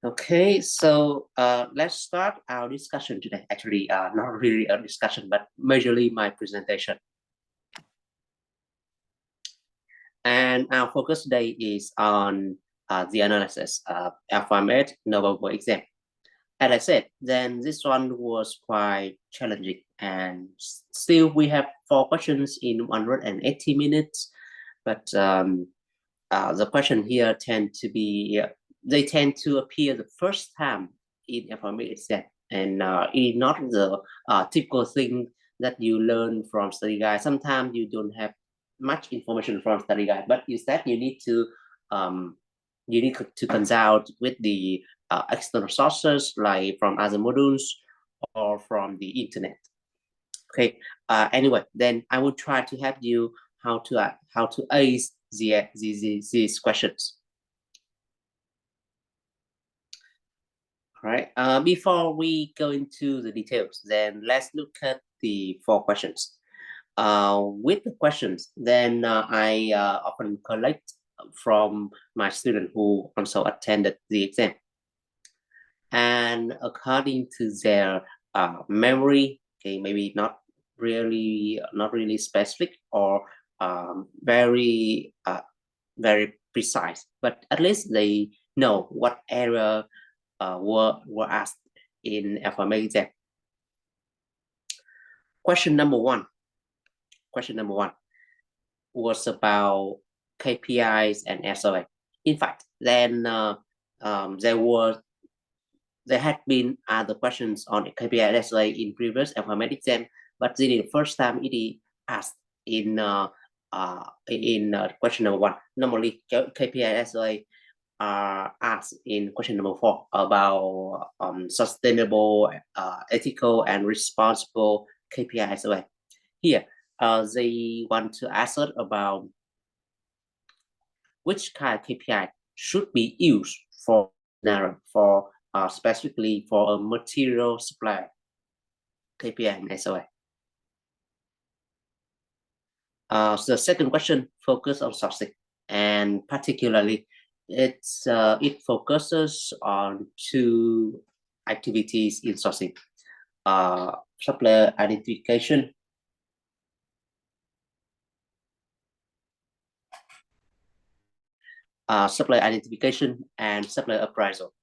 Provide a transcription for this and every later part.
Okay, so let's start our discussion today. Actually, not really a discussion, but majorly my presentation. And our focus today is on the analysis of L4M8 November exam. As I said, then this one was quite challenging, and still we have 4 questions in 180 minutes. But the question here tend to be they tend to appear the first time in L4M8 exam, and it is not the typical thing that you learn from study guide. Sometimes you don't have much information from study guide, but instead you need to consult with the external sources like from other modules or from the internet. Okay. Anyway, then I will try to help you how to ace these questions. All right. Before we go into the details, then let's look at the 4 questions. With the questions, then I often collect from my student who also attended the exam, and according to their memory, okay, maybe not really specific or very precise, but at least they know what area were asked in L4M8 exam. Question number one was about KPIs and SLA. In fact, then there had been other questions on KPI and SLA in previous L4M8 exam, but this is the first time it is asked in question number 1. Normally, KPI and SLA are asked in question number 4 about sustainable, ethical, and responsible KPI SLA. Here, they want to ask us about which kind of KPI should be used for specifically for a material supplier KPI and SLA. So the second question focuses on sourcing, and particularly it focuses on 2 activities in sourcing: supplier identification and supplier appraisal.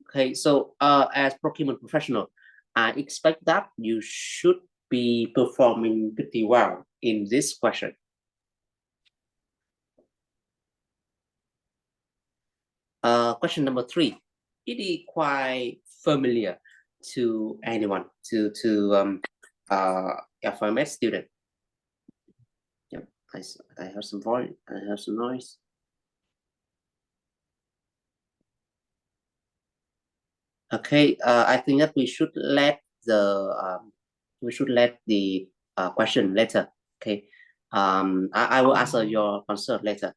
Okay, so as procurement professional, I expect that you should be performing pretty well in this question. Question number 3, it is quite familiar to anyone, to L4M8 student. Yep, I have some voice, I have some noise. Okay, I think that we should let the question later. Okay, I will answer your concern later.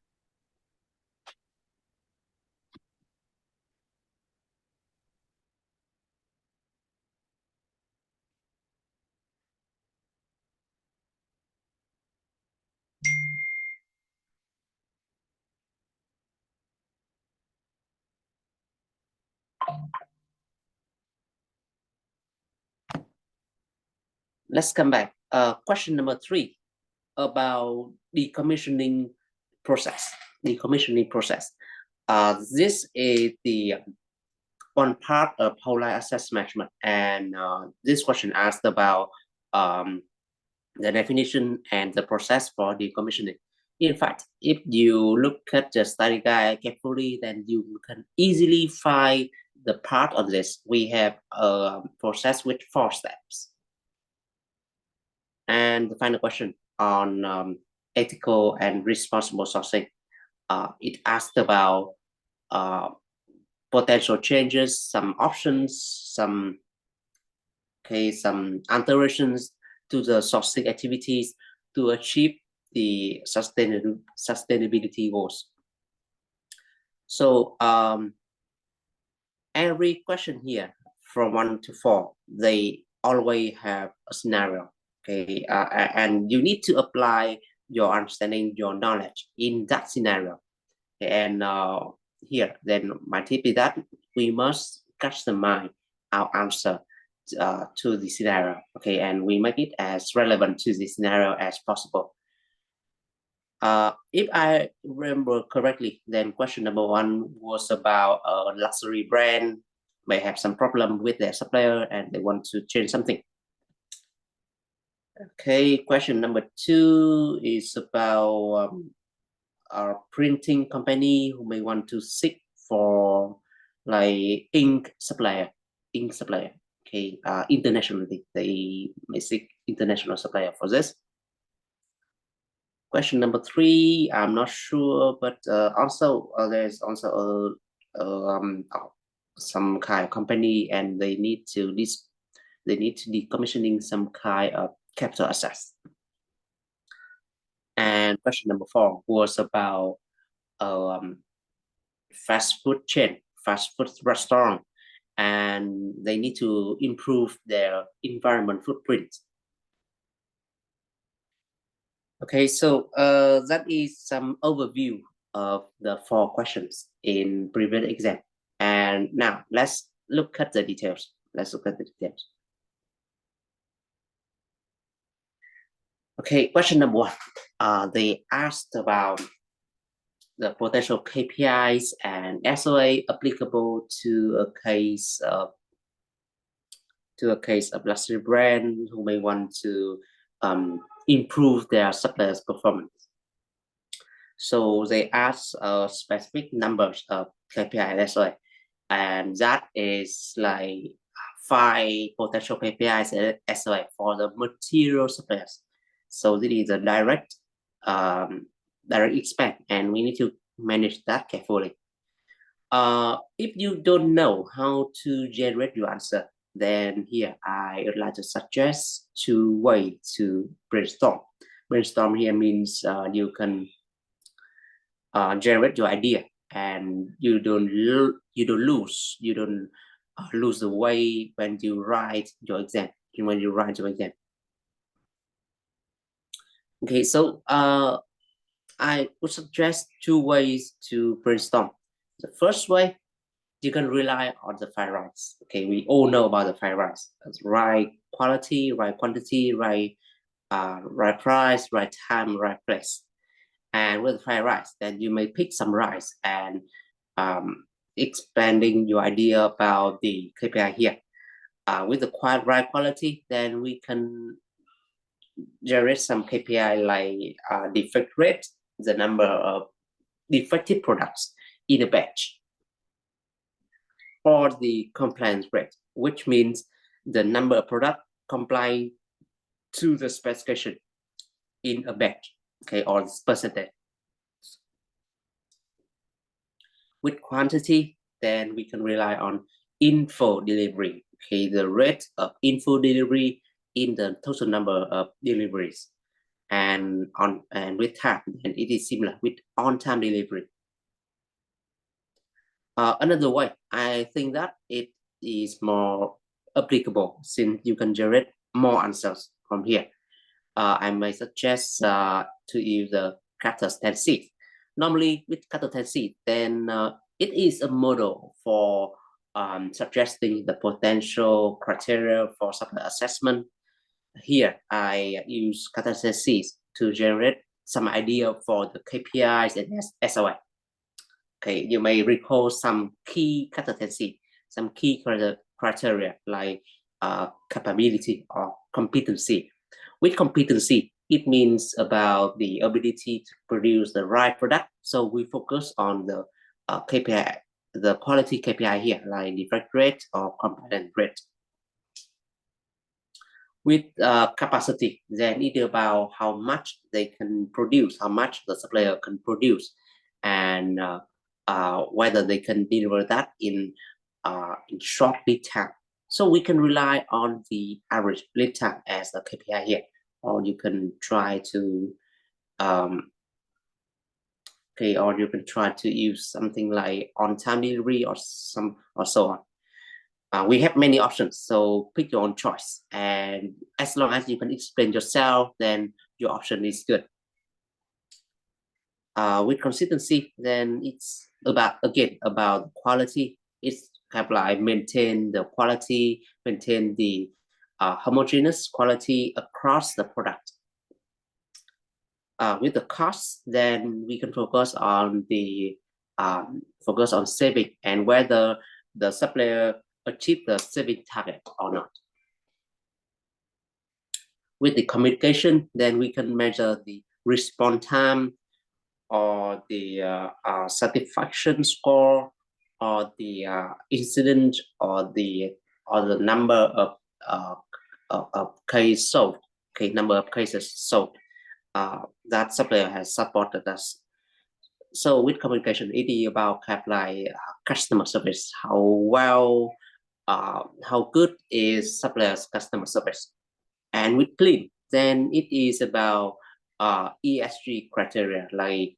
Let's come back. Question number 3 about decommissioning process. This is the one part of whole life asset management, and this question asked about the definition and the process for decommissioning. In fact, if you look at the study guide carefully, then you can easily find the part of this. We have a process with 4 steps. And the final question on ethical and responsible sourcing. It asked about potential changes, some options, some alterations to the sourcing activities to achieve the sustainability goals. So every question here from 1 to 4, they always have a scenario. Okay, and you need to apply your understanding, your knowledge in that scenario. And here, then my tip is that we must customize our answer to the scenario, okay, and we make it as relevant to the scenario as possible. If I remember correctly, then question number 1 was about a luxury brand may have some problem with their supplier and they want to change something. Okay, question number 2 is about a printing company who may want to seek for like ink supplier. Okay, internationally, they may seek international supplier for this. Question number 3, I'm not sure, but also there's also some kind of company and they need to decommissioning some kind of capital assets. And question number 4 was about fast food chain, fast food restaurant, and they need to improve their environment footprint. Okay, so that is some overview of the 4 questions in previous exam. And now let's look at the details. Okay, question number 1. They asked about the potential KPIs and SOA applicable to a case of luxury brand who may want to improve their supplier's performance. So they ask specific numbers of KPI and SOA, and that is like 5 potential KPIs and SOA for the material suppliers. So this is a direct expense, and we need to manage that carefully. If you don't know how to generate your answer, then here I would like to suggest 2 ways to brainstorm. Brainstorm here means you can generate your idea, and you don't lose the way when you write your exam. Okay, so I would suggest 2 ways to brainstorm. The first way, you can rely on the 5 rights. Okay, we all know about the 5 rights. That's right quality, right quantity, right price, right time, right place. And with the 5 rights, then you may pick some rights and expanding your idea about the KPI here. With the right quality, then we can generate some KPI like defect rate, the number of defective products in a batch, or the compliance rate, which means the number of products complying to the specification in a batch, okay, or percentage. With quantity, then we can rely on info delivery, okay, the rate of info delivery in the total number of deliveries, and with time, and it is similar with on-time delivery. Another way, I think that it is more applicable since you can generate more answers from here. I may suggest to use the character tendency. Normally with character tendency, then it is a model for suggesting the potential criteria for supplier assessment. Here, I use character tendencies to generate some idea for the KPIs and SOA. Okay, you may recall some key competency, some key criteria like capability or competency. With competency, it means about the ability to produce the right product. So we focus on the KPI, the quality KPI here, like defect rate or compliance rate. With capacity, then it's about how much they can produce, how much the supplier can produce, and whether they can deliver that in short lead time. So we can rely on the average lead time as a KPI here, or you can try to or you can try to use something like on-time delivery or so on. We have many options, so pick your own choice. And as long as you can explain yourself, then your option is good. With consistency, then it's about quality. It's have like maintain the quality, maintain the homogeneous quality across the product. With the cost, then we can focus on the saving and whether the supplier achieve the saving target or not. With the communication, then we can measure the response time or the satisfaction score or the incident or the number of case solved, okay, number of cases solved that supplier has supported us. So with communication, it is about kind of like customer service, how well, how good is supplier's customer service. And with clean, then it is about ESG criteria like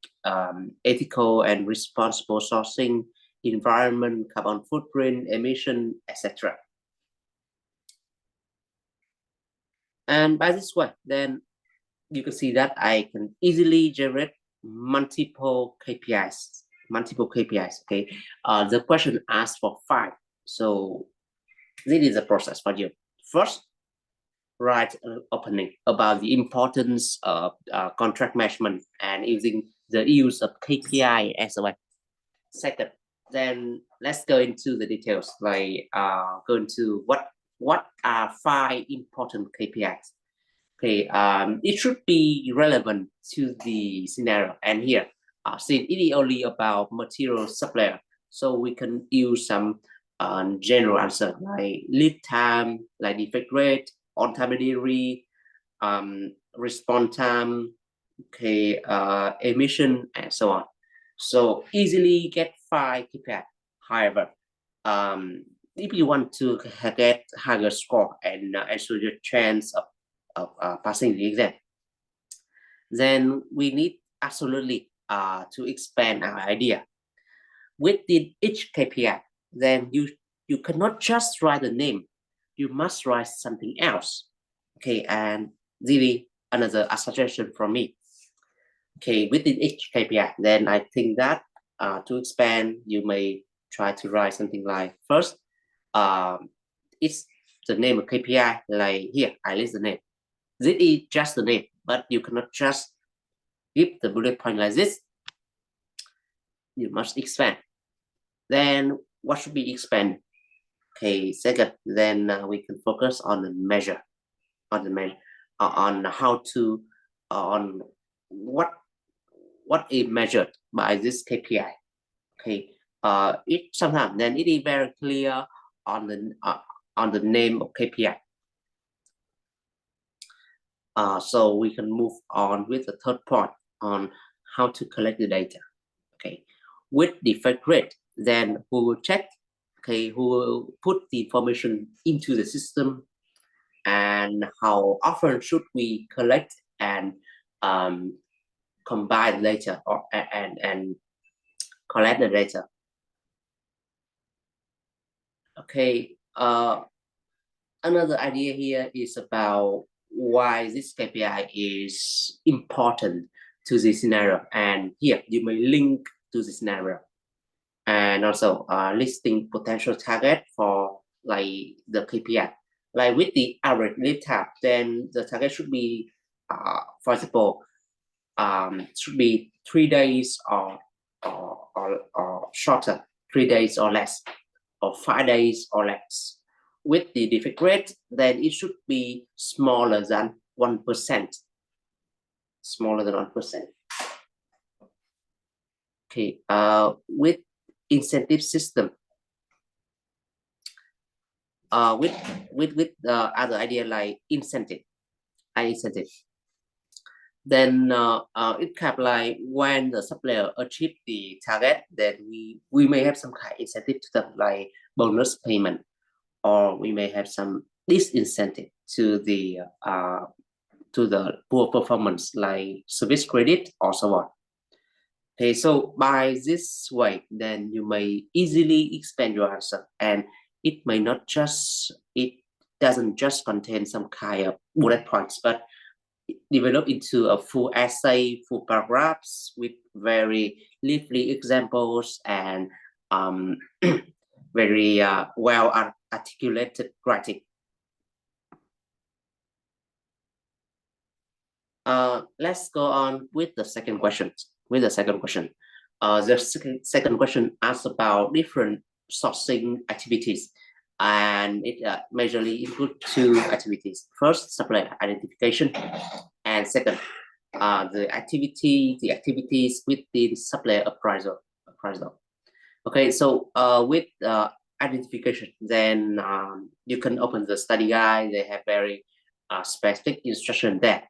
ethical and responsible sourcing, environment, carbon footprint, emission, etc. And by this way, then you can see that I can easily generate multiple KPIs. Okay. The question asks for 5. So this is the process for you. First, write an opening about the importance of contract management and using the use of KPI as well. Second, then let's go into the details, like go into what are 5 important KPIs. Okay, it should be relevant to the scenario. And here, since it is only about material supplier, so we can use some general answer like lead time, like defect rate, on-time delivery, response time, okay, emission, and so on. So easily get 5 KPI. However, if you want to get higher score and ensure your chance of passing the exam, then we need absolutely to expand our idea. Within each KPI, then you cannot just write the name, you must write something else. Okay, and really another suggestion from me. Okay, within each KPI, then I think that to expand, you may try to write something like first, it's the name of KPI, like here, I list the name. This is just the name, but you cannot just give the bullet point like this. You must expand. Then what should be expanded? Okay, second, then we can focus on the measure, on how to, on what is measured by this KPI. Okay, it sometimes then it is very clear on the name of KPI. So we can move on with the third point on how to collect the data. Okay, with defect rate, then we will check, okay, who will put the information into the system and how often should we collect and combine data or and collect the data. Okay, another idea here is about why this KPI is important to the scenario, and here you may link to the scenario, and also listing potential target for like the KPI. Like with the average lead time, then the target should be, for example, should be 3 days or shorter, 3 days or less, or 5 days or less. With the defect rate, then it should be smaller than 1%. Smaller than 1%. Okay, with incentive system, with other idea like incentive, then it kind of like when the supplier achieve the target, then we may have some kind of incentive to them, like bonus payment, or we may have some disincentive to the poor performance, like service credit or so on. Okay, so by this way, then you may easily expand your answer, and it doesn't just contain some kind of bullet points, but develop into a full essay, full paragraphs with very lively examples and very well articulated writing. Let's go on with the second question. The second question asks about different sourcing activities, and it majorly includes two activities. First, supplier identification, and second, the activities within supplier appraisal. Okay, so with identification, then you can open the study guide. They have very specific instruction there.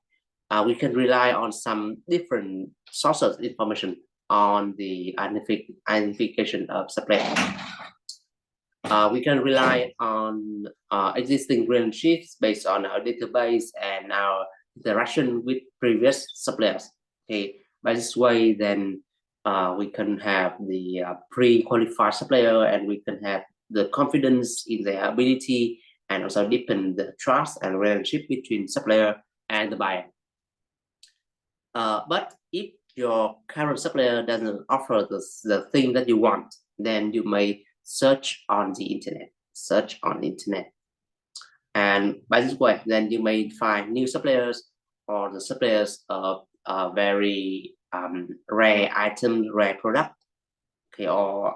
We can rely on some different sources of information on the identification of supplier. We can rely on existing relationships based on our database and our interaction with previous suppliers. Okay, by this way, then we can have the pre-qualified supplier, and we can have the confidence in their ability, and also deepen the trust and relationship between supplier and the buyer. But if your current supplier doesn't offer the thing that you want, then you may search on the internet. And by this way, then you may find new suppliers, or the suppliers of very rare item, rare product, okay, or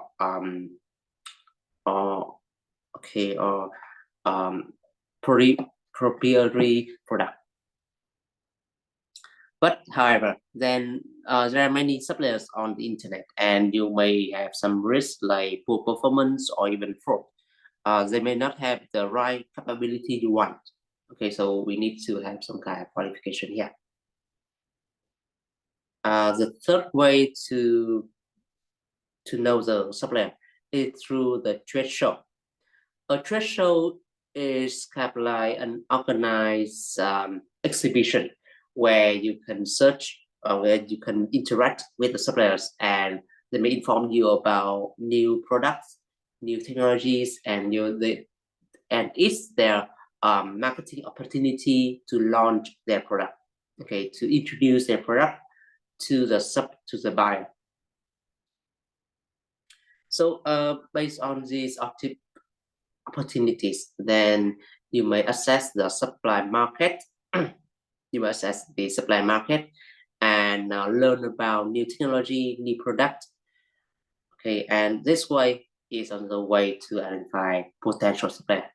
proprietary product. But however, then there are many suppliers on the internet, and you may have some risk like poor performance or even fraud. They may not have the right capability you want. Okay, so we need to have some kind of qualification here. The third way to know the supplier is through the trade show. A trade show is kind of like an organized exhibition where you can search, where you can interact with the suppliers, and they may inform you about new products, new technologies, and it's their marketing opportunity to launch their product. Okay, to introduce their product to the buyer. So based on these opportunities, then you may assess the supply market. You may assess the supply market and learn about new technology, new product. Okay, and this way is on the way to identify potential supplier.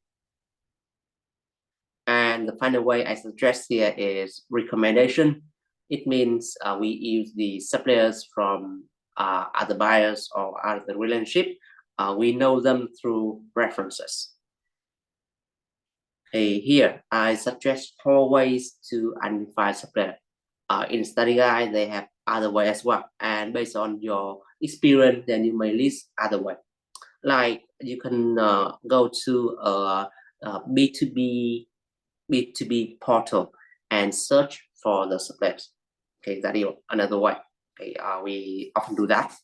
And the final way I suggest here is recommendation. It means we use the suppliers from other buyers or other relationship. We know them through references. Okay, here I suggest 4 ways to identify supplier. In study guide, they have other way as well. And based on your experience, then you may list other way. Like you can go to a B2B portal and search for the suppliers. Okay, that is another way. Okay, we often do that.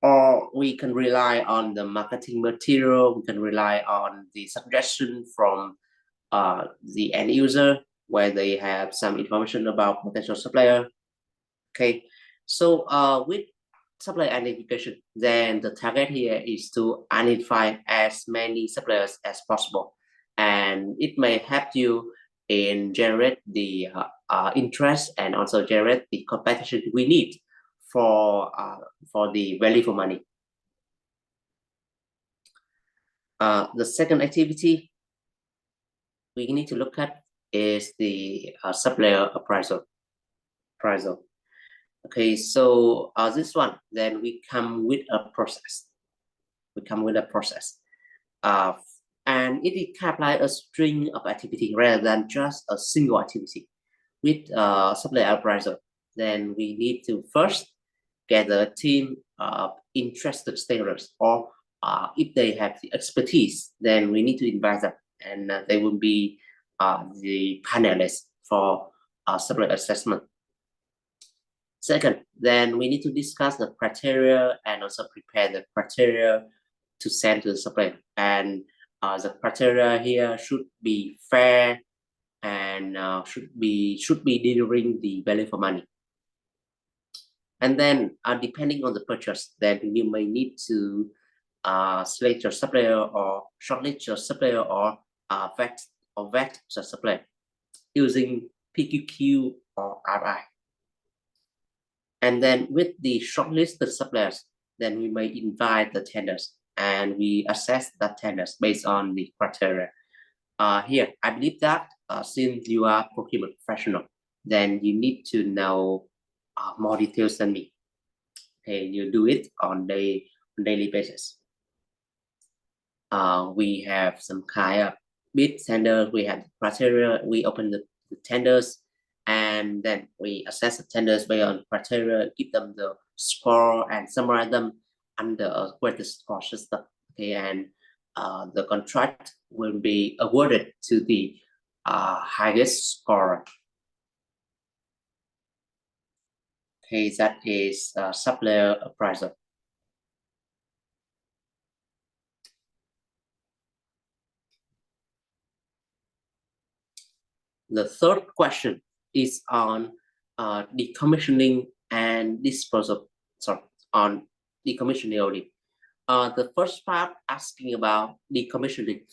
Or we can rely on the marketing material. We can rely on the suggestion from the end user, where they have some information about potential supplier. Okay, so with supplier identification, then the target here is to identify as many suppliers as possible, and it may help you in generate the interest, and also generate the competition we need for the value for money. The second activity we need to look at is the supplier appraisal. Okay, so this one, then we come with a process. And it can apply a string of activity rather than just a single activity. With supplier appraisal, then we need to first gather a team of interested stakeholders, or if they have the expertise, then we need to invite them, and they will be the panelists for supplier assessment. Second, then we need to discuss the criteria and also prepare the criteria to send to the supplier. And the criteria here should be fair and should be delivering the value for money. And then depending on the purchase, then you may need to select your supplier or shortlist your supplier or vet the supplier using PQQ or RI. And then with the shortlisted suppliers, then we may invite the tenders and we assess the tenders based on the criteria. Here, I believe that since you are procurement professional, then you need to know more details than me. Okay, you do it on daily basis. We have some kind of bid tender, we have criteria, we open the tenders, and then we assess the tenders based on criteria, give them the score and summarize them under a weighted score system. Okay, and the contract will be awarded to the highest score. Okay, that is supplier appraisal. The third question is on decommissioning and disposal. Sorry, on decommissioning only. The first part asking about decommissioning.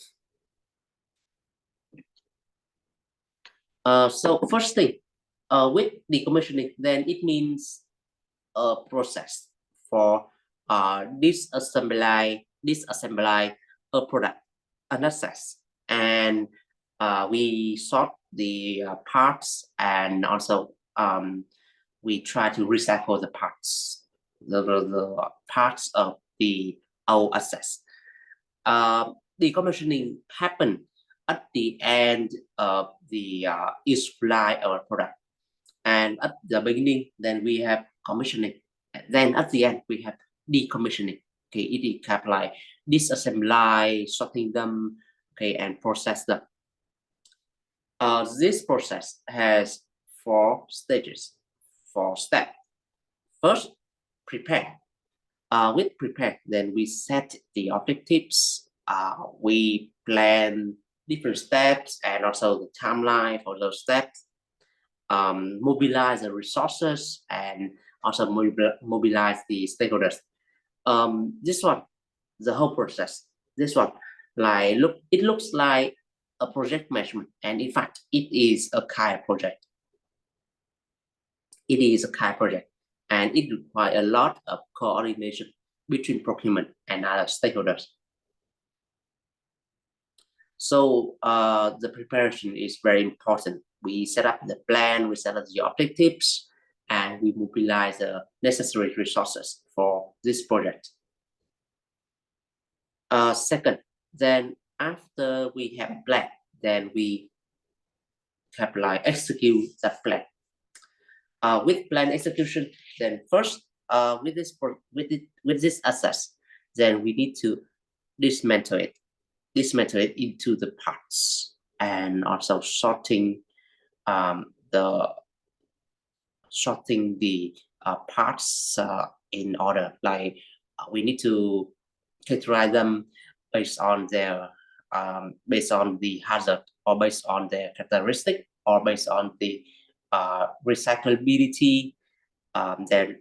So first thing, with decommissioning, then it means a process for disassembly a product, an assets, and we sort the parts, and also we try to recycle the parts, the parts of the our assets. Decommissioning happen at the end of the useful life of our product, and at the beginning, then we have commissioning, and then at the end we have decommissioning. Okay, it is kind of like disassembly, sorting them, okay, and process them. This process has 4 stages, 4 steps. First, prepare. With prepare, then we set the objectives, we plan different steps and also the timeline for those steps, mobilize the resources, and also mobilize the stakeholders. This one, the whole process, this one, like it looks like a project management, and in fact, it is a kind of project. It is a kind of project, and it requires a lot of coordination between procurement and other stakeholders. So the preparation is very important. We set up the plan, we set up the objectives, and we mobilize the necessary resources for this project. Second, then after we have a plan, then we execute that plan. With plan execution, then first with this assets, then we need to dismantle it into the parts, and also sorting the parts in order. Like we need to categorize them based on their based on the hazard, or based on their characteristic, or based on the recyclability, the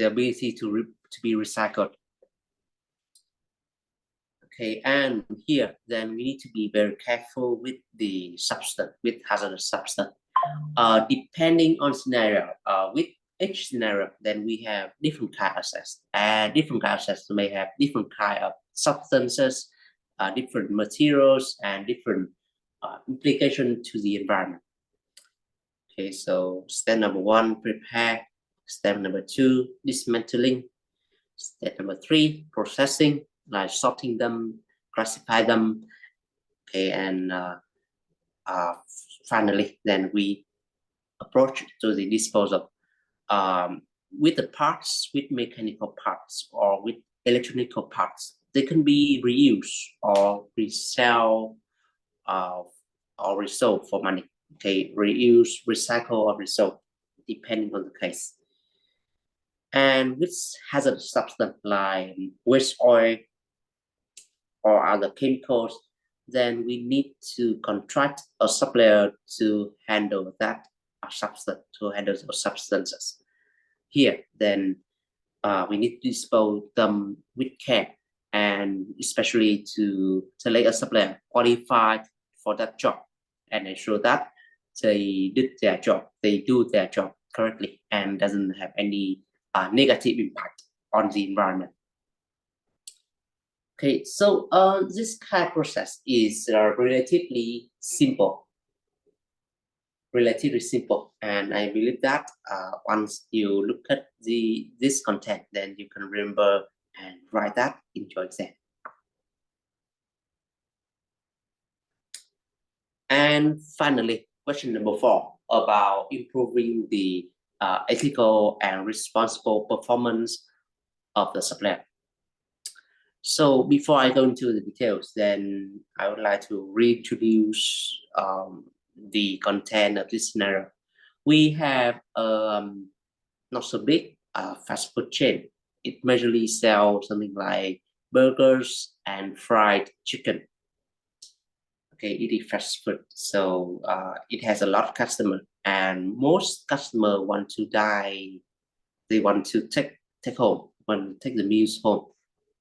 ability to be recycled. Okay, and here then we need to be very careful with the substance, with hazardous substance. Depending on scenario, with each scenario, then we have different kind of assets, and different kind of assets may have different kind of substances, different materials, and different implication to the environment. Okay, so step number 1, prepare. Step number 2, dismantling. Step number 3, processing, like sorting them, classify them. Okay, and finally, then we approach to the disposal. With the parts, with mechanical parts, or with electronical parts, they can be reused or resell or resold for money. Okay, reuse, recycle, or resold, depending on the case. And with hazardous substance like waste oil or other chemicals, then we need to contract a supplier to handle that substance, to handle those substances. here, then we need to dispose them with care, and especially to select a supplier qualified for that job and ensure that they did their job, they do their job correctly and doesn't have any negative impact on the environment. Okay, so this kind of process is relatively simple, and I believe that once you look at this content, then you can remember and write that in your exam. And finally, question number 4 about improving the ethical and responsible performance of the supplier. So before I go into the details, then I would like to reintroduce the content of this scenario. We have not so big fast food chain. It majorly sells something like burgers and fried chicken. Okay, it is fast food, so it has a lot of customers, and most customers want to dine. They want to take home, want to take the meals home,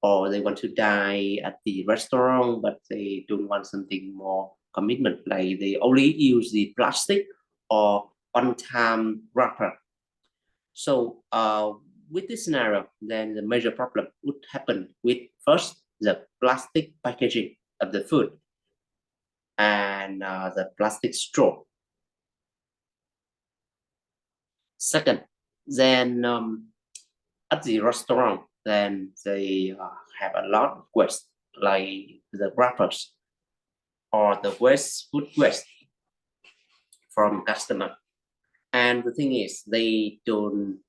or they want to dine at the restaurant, but they don't want something more commitment, like they only use the plastic or one-time wrapper. So with this scenario, then the major problem would happen with first the plastic packaging of the food and the plastic straw. Second, then at the restaurant, then they have a lot of waste, like the wrappers or the food waste from customer. And the thing is, they don't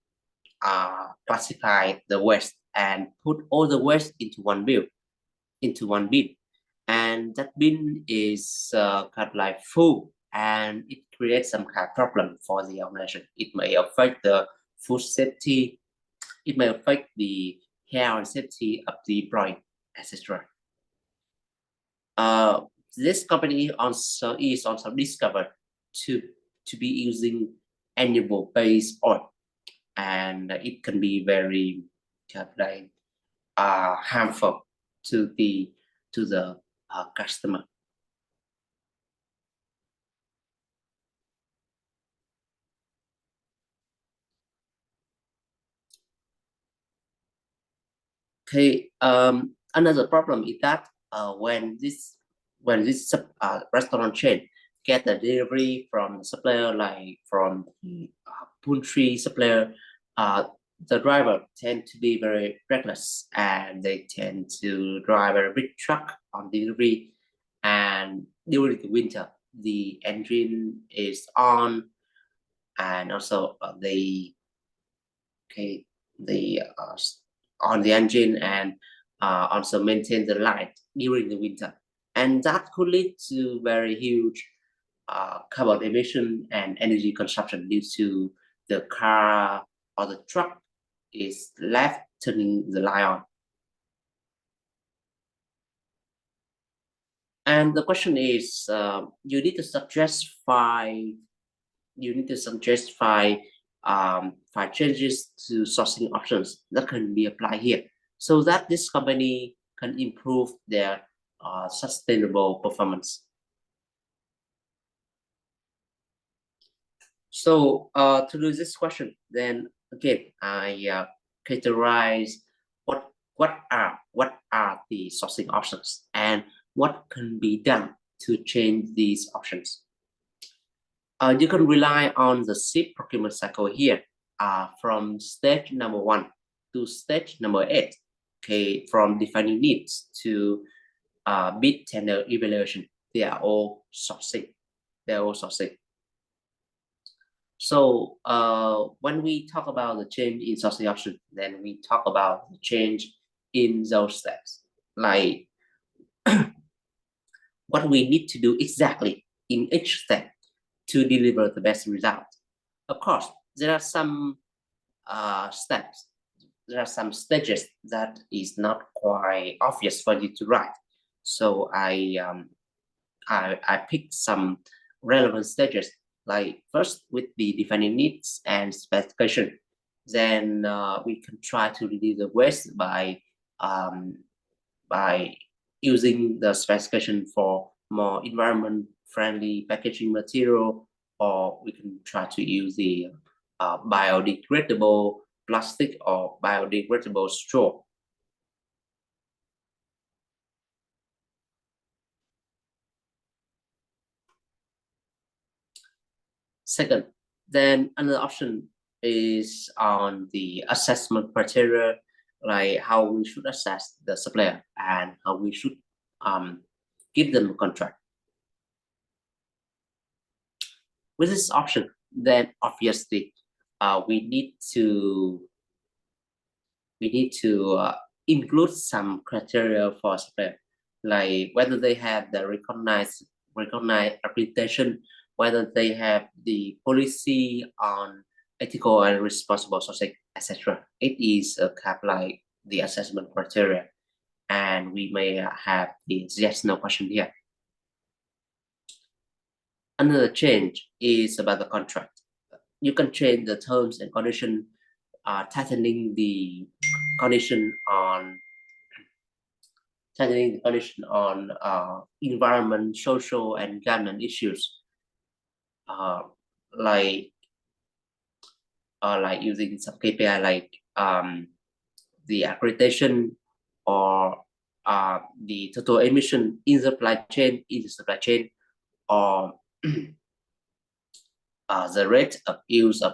classify the waste and put all the waste into one bin, and that bin is kind of like full, and it creates some kind of problem for the organization. It may affect the food safety, it may affect the health and safety of the employee, etc. This company also is discovered to be using animal-based oil, and it can be very like harmful to the customer. Okay, another problem is that when this restaurant chain get the delivery from supplier, like from poultry supplier, the driver tend to be very reckless, and they tend to drive a big truck on delivery. And during the winter, the engine is on, and also they on the engine, and also maintain the light during the winter, and that could lead to very huge carbon emission and energy consumption due to the car or the truck is left turning the light on. And the question is, you need to suggest five changes to sourcing options that can be applied here, so that this company can improve their sustainable performance. So to do this question, then again, I categorize what are the sourcing options and what can be done to change these options. You can rely on the CIPS procurement cycle here, from stage number 1 to stage number 8. Okay, from defining needs to bid tender evaluation, they are all sourcing. So when we talk about the change in sourcing option, then we talk about the change in those steps, like what we need to do exactly in each step to deliver the best result. Of course, there are some steps, there are some stages that is not quite obvious for you to write. So I picked some relevant stages, like first with the defining needs and specification, then we can try to reduce the waste by using the specification for more environment-friendly packaging material, or we can try to use the biodegradable plastic or biodegradable straw. Second, then another option is on the assessment criteria, like how we should assess the supplier and how we should give them a contract. With this option, then obviously we need to include some criteria for supplier, like whether they have the recognized accreditation, whether they have the policy on ethical and responsible sourcing, etc. It is a kind of like the assessment criteria, and we may have the yes/no question here. Another change is about the contract. You can change the terms and condition, tightening the condition on environment, social, and government issues, like using some KPI like the accreditation or the total emission in the supply chain, or the rate of use of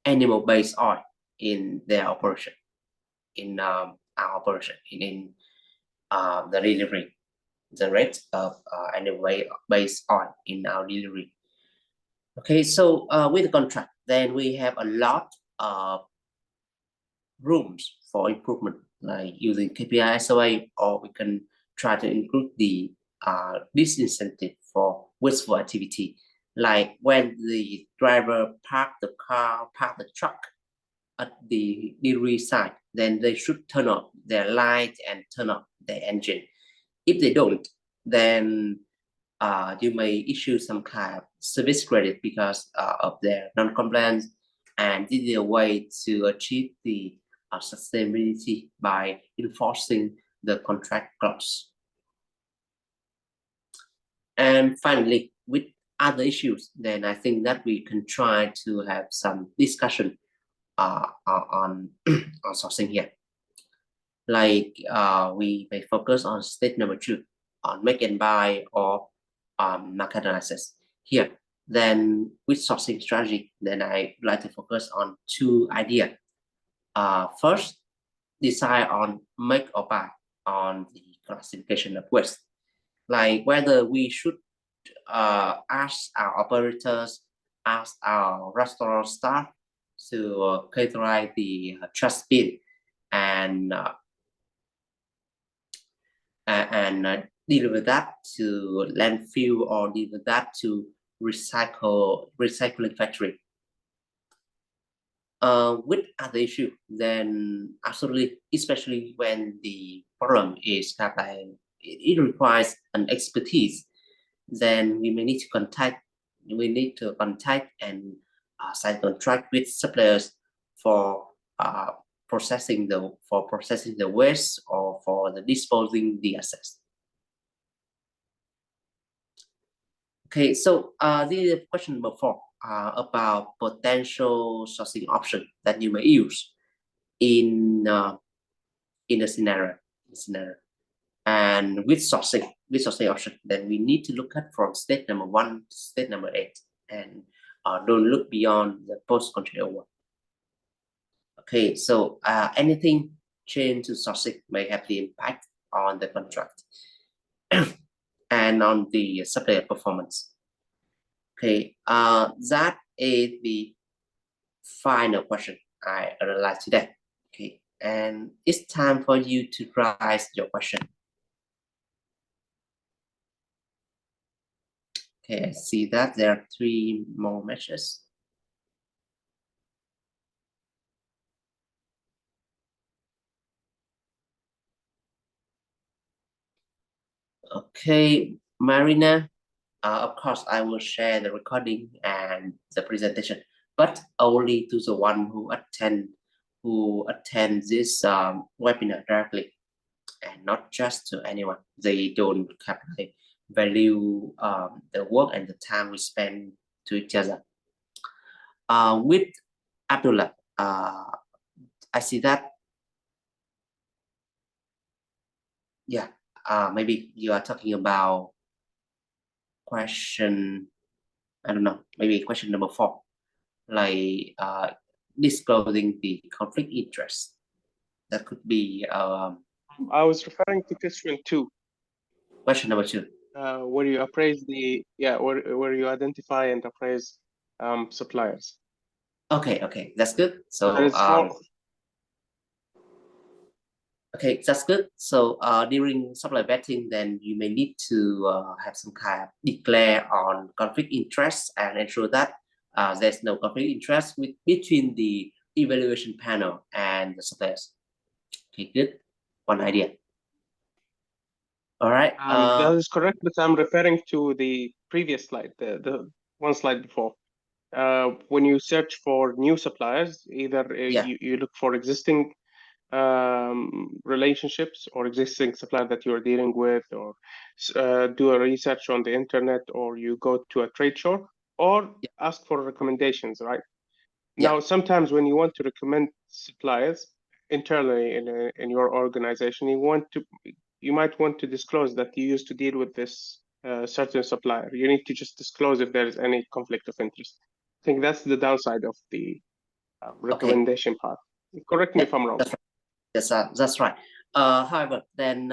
animal-based oil in their operation, in our operation, in the delivery, the rate of animal-based oil in our delivery. Okay, so with the contract, then we have a lot of rooms for improvement, like using KPI SOA, or we can try to include the disincentive for wasteful activity, like when the driver park the truck at the delivery site, then they should turn off their light and turn off their engine. If they don't, then you may issue some kind of service credit because of their non-compliance, and this is a way to achieve the sustainability by enforcing the contract clause. And finally, with other issues, then I think that we can try to have some discussion on sourcing here. Like we may focus on stage number 2, on make and buy or market analysis here. Then with sourcing strategy, then I like to focus on 2 ideas. First, decide on make or buy on the classification of waste, like whether we should ask our operators, ask our restaurant staff to categorize the trash bin and deliver that to landfill or deliver that to recycling factory. With other issue, then absolutely, especially when the problem is kind of like it requires an expertise, then we may need to contact and sign contract with suppliers for processing the waste or for the disposing the assets. Okay, so this is question number 4 about potential sourcing option that you may use in a scenario. And with sourcing option, then we need to look at from state number 1 to state number 8, and don't look beyond the post-control one. Okay, so anything change to sourcing may have the impact on the contract and on the supplier performance. Okay, that is the final question I analyzed today. Okay, and it's time for you to write your question. Okay, I see that there are 3 more matches. Okay, Marina, of course, I will share the recording and the presentation. but only to the one who attend this webinar directly, and not just to anyone. They don't calculate value the work and the time we spend to each other. With Abdullah, I see that, yeah, maybe you are talking about question, I don't know, maybe question number 4, like disclosing the conflict interest. That could be. I was referring to question 2. Question number 2. Where you appraise where you identify and appraise suppliers. Okay, that's good. So okay, that's good. So during supplier vetting, then you may need to have some kind of declare on conflict interest and ensure that there's no conflict interest between the evaluation panel and the suppliers. Okay, good. One idea. All right. That is correct, but I'm referring to the previous slide, the one slide before. When you search for new suppliers, either you look for existing relationships or existing supplier that you're dealing with, or do a research on the internet, or you go to a trade show, or ask for recommendations, right? Now, sometimes when you want to recommend suppliers internally in your organization, you might want to disclose that you used to deal with this certain supplier. You need to just disclose if there is any conflict of interest. I think that's the downside of the recommendation part. Correct me if I'm wrong. That's right. However, then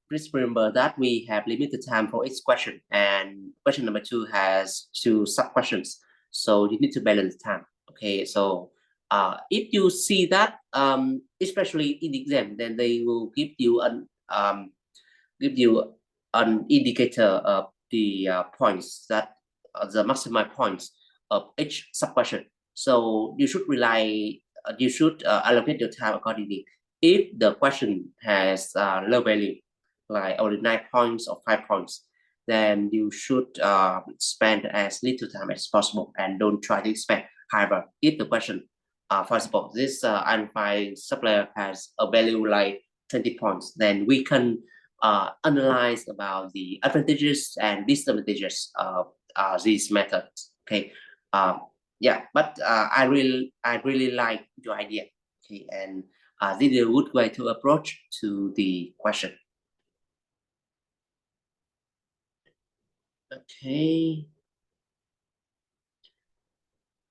please remember that we have limited time for each question, and question number 2 has 2 sub questions, so you need to balance time. Okay, so if you see that, especially in the exam, then they will give you an indicator of the points that the maximum points of each sub question. So you should allocate your time accordingly. If the question has low value, like only 9 points or 5 points, then you should spend as little time as possible and don't try to expand. However, if the question, for example, this identified supplier has a value like 20 points, then we can analyze about the advantages and disadvantages of these methods. Okay, yeah, but I really like your idea. Okay, and this is a good way to approach to the question. Okay.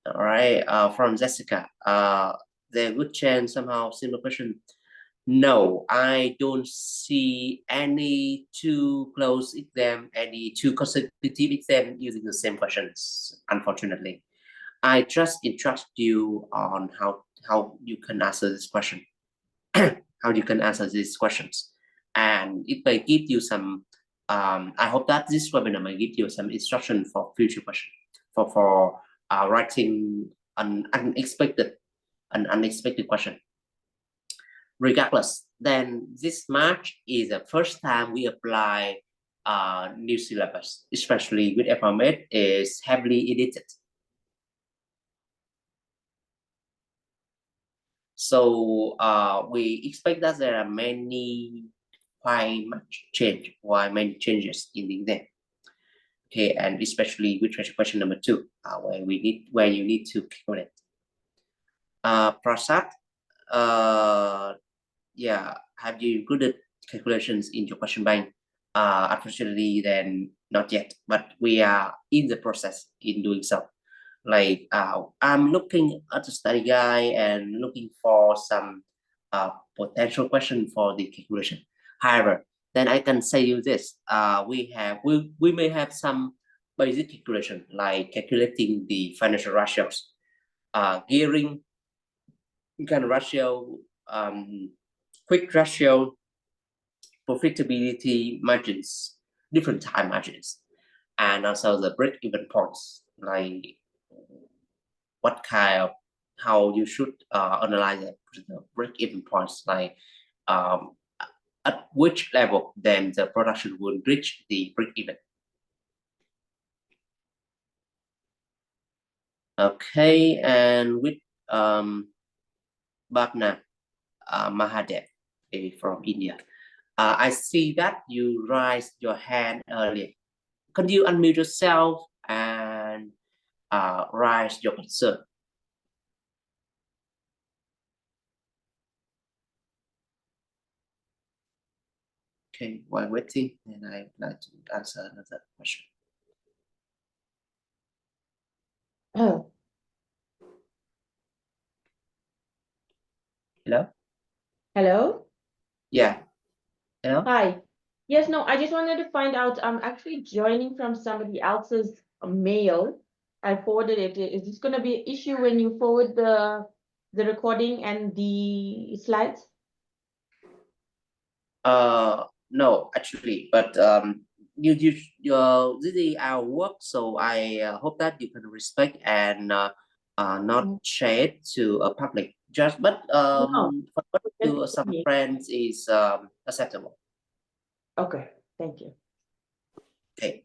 All right. From Jessica, the good chance somehow similar question. No, I don't see any 2 close exam, any 2 consecutive exam using the same questions, unfortunately. I just instruct you on how you can answer this question, how you can answer these questions, and it may give you some. I hope that this webinar may give you some instruction for future question, for writing an unexpected question. Regardless, then this March is the first time we apply new syllabus, especially with L4M8 is heavily edited. So we expect that there are quite many changes in the exam. Okay, and especially with question number 2, where you need to calculate. Prasad, yeah, have you included calculations in your question bank? Unfortunately, then not yet, but we are in the process in doing so. Like I'm looking at the study guide and looking for some potential question for the calculation. However, then I can say you this: we may have some basic calculation like calculating the financial ratios, gearing kind of ratio, quick ratio, profitability margins, different time margins, and also the break-even points, like what kind of how you should analyze the break-even points, like at which level then the production will reach the break-even. Okay, and with Bhavna Mahadev from India. I see that you raised your hand earlier. Can you unmute yourself and raise your concern? Okay, while waiting, and I would like to answer another question. Oh. Hello? Hello? Yeah. Hello? Hi. Yes, no, I just wanted to find out, I'm actually joining from somebody else's mail. I forwarded it. Is this going to be an issue when you forward the recording and the slides? No, actually, but this is our work, so I hope that you can respect and not share it to a public. For to some friends is acceptable. Okay, thank you. Okay.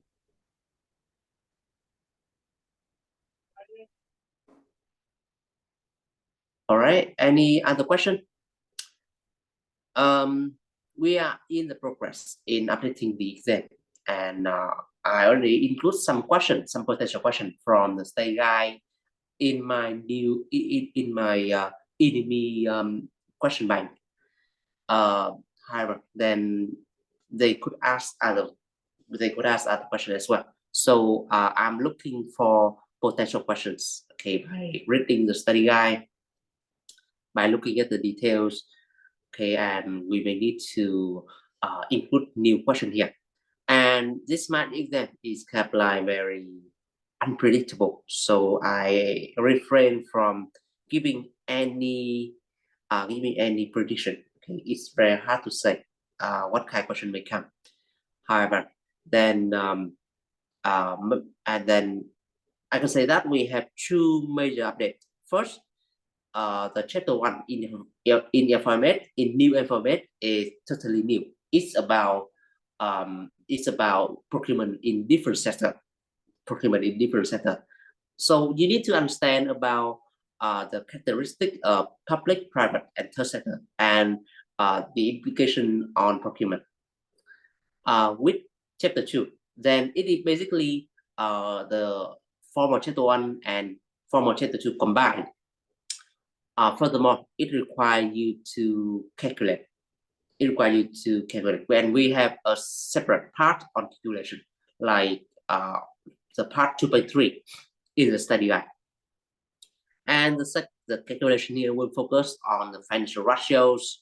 All right. Any other question? We are in the progress in updating the exam, and I already include some questions, some potential questions from the study guide in my new in my enemy question bank. However, then they could ask other questions as well. So I'm looking for potential questions. Okay, by reading the study guide, by looking at the details. Okay, and we may need to include new question here. And this math exam is kind of like very unpredictable. So I refrain from giving any prediction. Okay, it's very hard to say what kind of question may come. However, then and then I can say that we have two major updates. First, the chapter 1 in L4M8 in new L4M8 is totally new. It's about procurement in different sector. So you need to understand about the characteristic of public, private, and third sector, and the implication on procurement. With chapter 2, then it is basically the former chapter 1 and former chapter 2 combined. Furthermore, it requires you to calculate. When we have a separate part on calculation, like the part 2.3 in the study guide. And the calculation here will focus on the financial ratios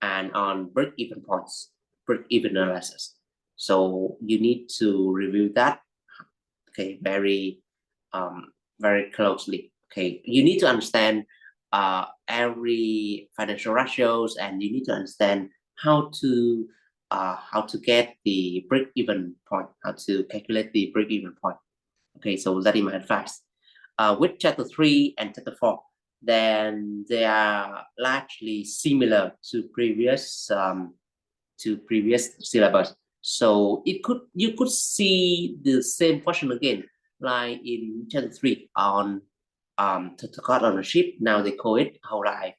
and on break-even points, break-even analysis. So you need to review that, okay, very closely. Okay, you need to understand every financial ratios, and you need to understand how to get the break-even point, how to calculate the break-even point. Okay, so that is my advice. With chapter 3 and chapter 4, then they are largely similar to previous syllabus. So you could see the same question again, like in chapter 3 on total cost ownership. Now they call it whole life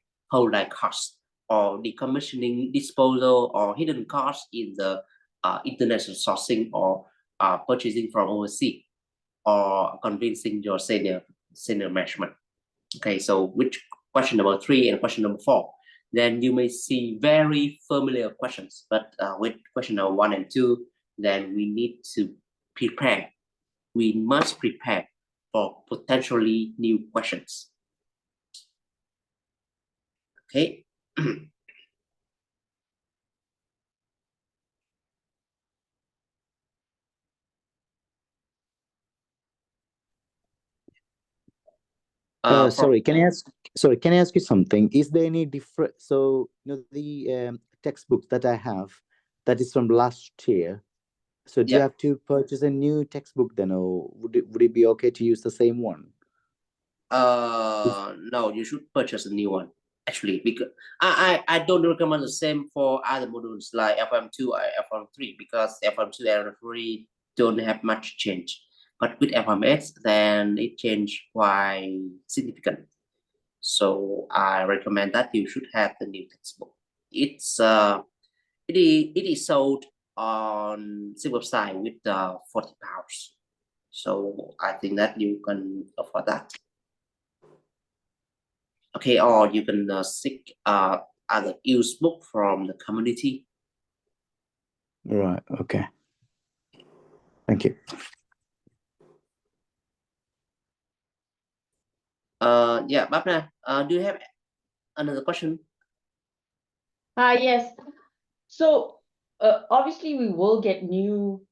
cost, or decommissioning, disposal, or hidden cost in the international sourcing or purchasing from overseas, or convincing your senior management. Okay, so which question number 3 and question number 4, then you may see very familiar questions, but with question number 1 and 2, then we need to prepare. We must prepare for potentially new questions. Okay. Sorry, can I ask you something? Is there any different? So the textbooks that I have, that is from last year. So do you have to purchase a new textbook then, or would it be okay to use the same one? No, you should purchase a new one, actually, because I don't recommend the same for other modules like L4M2 or L4M3, because L4M2 and L4M3 don't have much change. But with L4M8, then it changed quite significant. So I recommend that you should have the new textbook. It is sold on the website with £40. So I think that you can afford that. Okay, or you can seek other used book from the community. Right. Okay. Thank you. Yeah, Bapna, do you have another question? Yes. So obviously we will get new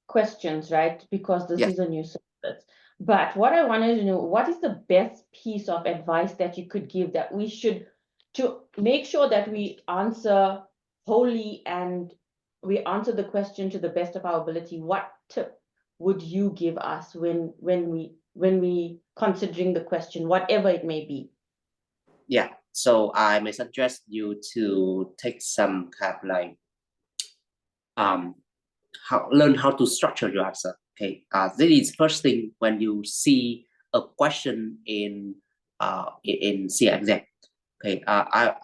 questions, right? Because this is a new service. But what I wanted to know, what is the best piece of advice that you could give that we should, to make sure that we answer wholly and we answer the question to the best of our ability? What tip would you give us when we considering the question, whatever it may be? Yeah, so I may suggest you to take some kind of like learn how to structure your answer. Okay, this is first thing when you see a question in CIPS exam. Okay, I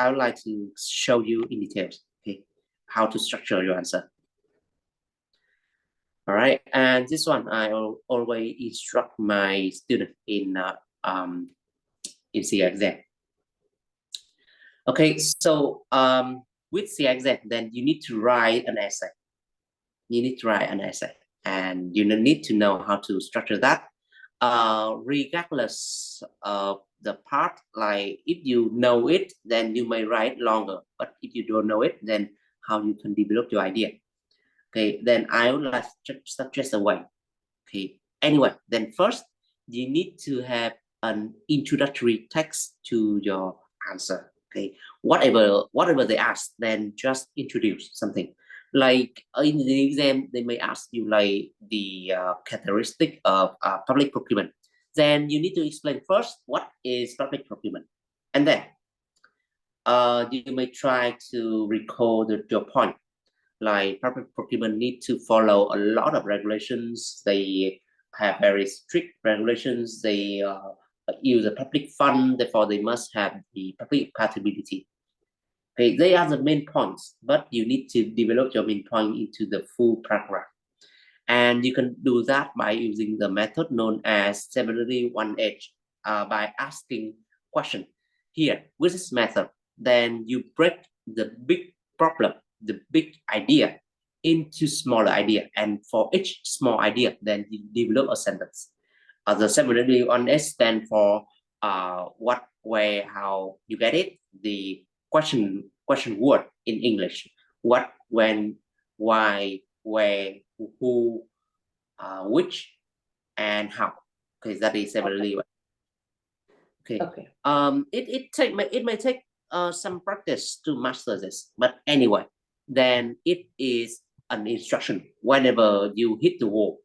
would like to show you in details. Okay, how to structure your answer. All right, and this one I always instruct my student in CIPS exam. Okay, so with CIPS exam, then you need to write an essay. You need to write an essay, and you need to know how to structure that. Regardless of the part, like if you know it, then you may write longer. But if you don't know it, then how you can develop your idea? Okay, then I would like to suggest a way. Okay, anyway, then first you need to have an introductory text to your answer. Okay, whatever they ask, then just introduce something. Like in the exam, they may ask you like the characteristic of public procurement. Then you need to explain first what is public procurement, and then you may try to recall your point. Like public procurement need to follow a lot of regulations. They have very strict regulations. They use a public fund, therefore they must have the public accountability. Okay, they are the main points, but you need to develop your main point into the full paragraph. And you can do that by using the method known as 7.1H by asking question. Here, with this method, then you break the big problem, the big idea, into smaller idea. And for each small idea, then you develop a sentence. The 7.1H stand for what, where, how you get it. The question word in English: what, when, why, where, who, which, and how. Okay, that is separately. Okay. It may take some practice to master this, but anyway, then it is an instruction. Whenever you hit the wall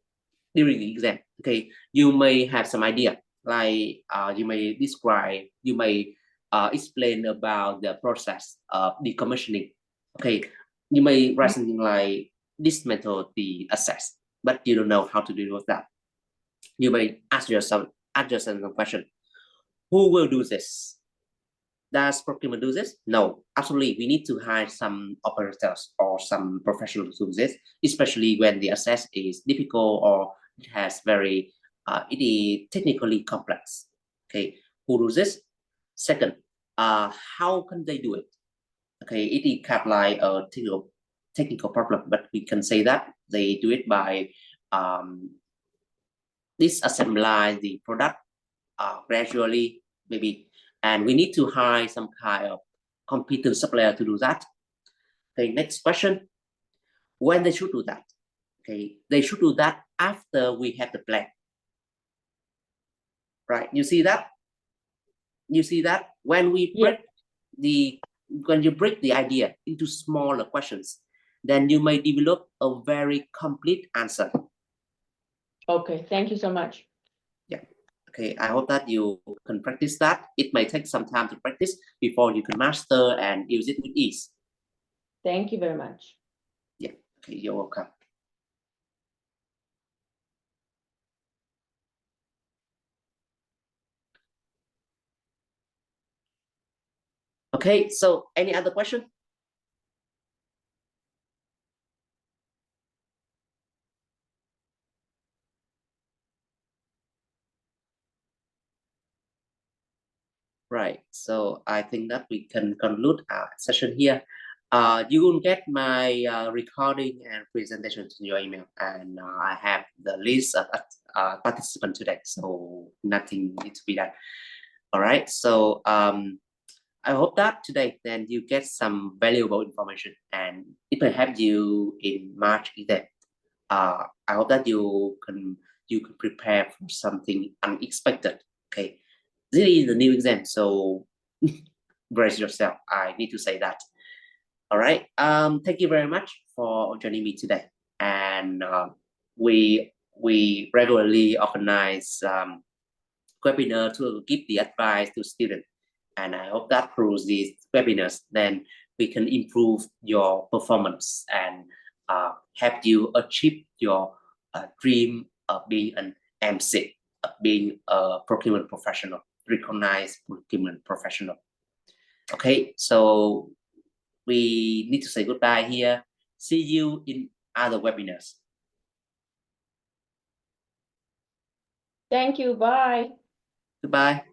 during the exam, okay, you may have some idea, like you may describe, you may explain about the process of decommissioning. Okay, you may write something like dismantle the assets, but you don't know how to deal with that. You may ask yourself some question: who will do this? Does procurement do this? No, absolutely. We need to hire some operators or some professionals to do this, especially when the asset is difficult or it has very it is technically complex. Okay, who does this? Second, how can they do it? Okay, it is kind of like a technical problem, but we can say that they do it by disassembly the product gradually, maybe, and we need to hire some kind of competent supplier to do that. Okay, next question: when they should do that? Okay, they should do that after we have the plan. Right? You see that? You see that when we break when you break the idea into smaller questions, then you may develop a very complete answer. Okay, thank you so much. Yeah. Okay, I hope that you can practice that. It may take some time to practice before you can master and use it with ease. Thank you very much. Yeah, okay, you're welcome. Okay, so any other question? Right, so I think that we can conclude our session here. You will get my recording and presentation to your email, and I have the list of participants today, so nothing needs to be done. All right, so I hope that today then you get some valuable information, and it may help you in March exam. I hope that you can prepare for something unexpected. Okay, this is the new exam, so brace yourself. I need to say that. All right. Thank you very much for joining me today, and we regularly organize webinar to give the advice to students, and I hope that through these webinars, then we can improve your performance and help you achieve your dream of being an MC, of being a procurement professional, recognized procurement professional. Okay, so we need to say goodbye here. See you in other webinars. Thank you. Bye. Goodbye.